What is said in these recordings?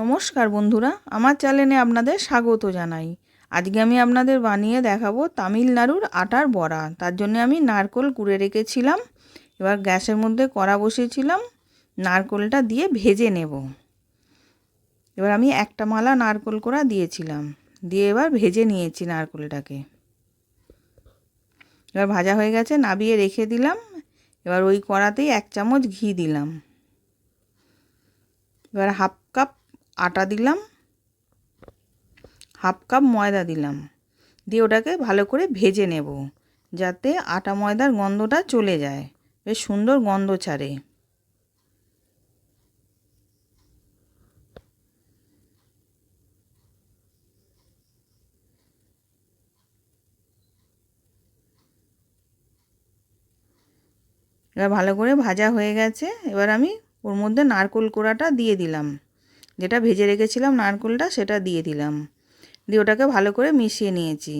নমস্কার বন্ধুরা, আমার চ্যানেলে আপনাদের স্বাগত জানাই। আজকে আমি আপনাদের বানিয়ে দেখাবো তামিলনাড়ুর আটার বড়া। তার জন্য আমি নারকেল কুড়ে রেখেছিলাম। এবার গ্যাসের মধ্যে কড়া বসিয়েছিলাম, নারকেলটা দিয়ে ভেজে নেব। এবার আমি একটা মালা নারকেল কোড়া দিয়েছিলাম, দিয়ে এবার ভেজে নিয়েছি নারকেলটাকে। এবার ভাজা হয়ে গেছে, নাবিয়ে রেখে দিলাম। এবার ওই কড়াতেই 1 চামচ ঘি দিলাম। এবার হাফ কাপ আটা দিলাম, হাফ কাপ ময়দা দিলাম, দিয়ে ওটাকে ভালো করে ভেজে নেব, যাতে আটা ময়দার গন্ধটা চলে যায়, বেশ সুন্দর গন্ধ ছাড়ে। এবার ভালো করে ভাজা হয়ে গেছে। এবার আমি ওর মধ্যে নারকেল কোড়াটা দিয়ে দিলাম, যেটা ভেজে রেখেছিলাম নারকেলটা, সেটা দিয়ে দিলাম, দিয়ে ওটাকে ভালো করে মিশিয়ে নিয়েছি।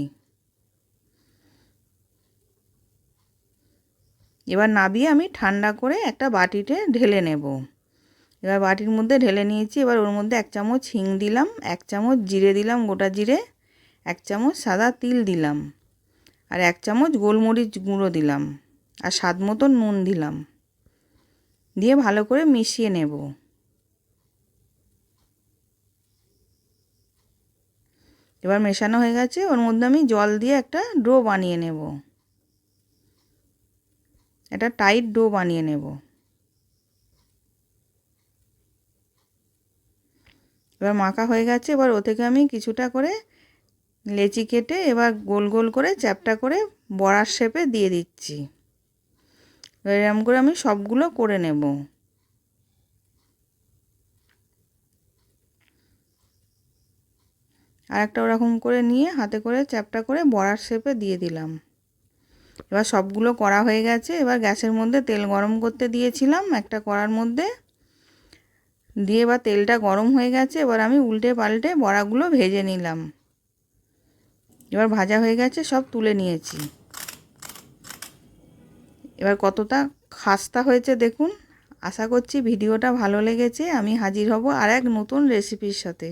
এবার নাবিয়ে আমি ঠান্ডা করে একটা বাটিতে ঢেলে নেব। এবার বাটির মধ্যে ঢেলে নিয়েছি। এবার ওর মধ্যে 1 চামচ হিং দিলাম, 1 চামচ জিরে দিলাম, গোটা জিরে, 1 চামচ সাদা তিল দিলাম, আর 1 চামচ গোলমরিচ গুঁড়ো দিলাম, আর স্বাদ মতো নুন দিলাম, দিয়ে ভালো করে মিশিয়ে নেব। এবার মেশানো হয়ে গেছে, ওর মধ্যে আমি জল দিয়ে একটা ডো বানিয়ে নেব, একটা টাইট ডো বানিয়ে নেব। এবার মাখা হয়ে গেছে। এবার ও থেকে আমি কিছুটা করে লেচি কেটে এবার গোল গোল করে চ্যাপ্টা করে বড়ার শেপে দিয়ে দিচ্ছি। এরকম করে আমি সবগুলো করে নেব। আর একটা ওরকম করে নিয়ে হাতে করে চ্যাপ্টা করে বড়ার শেপে দিয়ে দিলাম। এবার সবগুলো করা হয়ে গেছে। এবার গ্যাসের মধ্যে তেল গরম করতে দিয়েছিলাম একটা কড়ার মধ্যে, দিয়ে এবার তেলটা গরম হয়ে গেছে। এবার আমি উল্টে পাল্টে বড়াগুলো ভেজে নিলাম। এবার ভাজা হয়ে গেছে, সব তুলে নিয়েছি। এবার কতটা খাস্তা হয়েছে দেখুন। আশা করছি ভিডিওটা ভালো লেগেছে। আমি হাজির হব আর এক নতুন রেসিপির সাথে।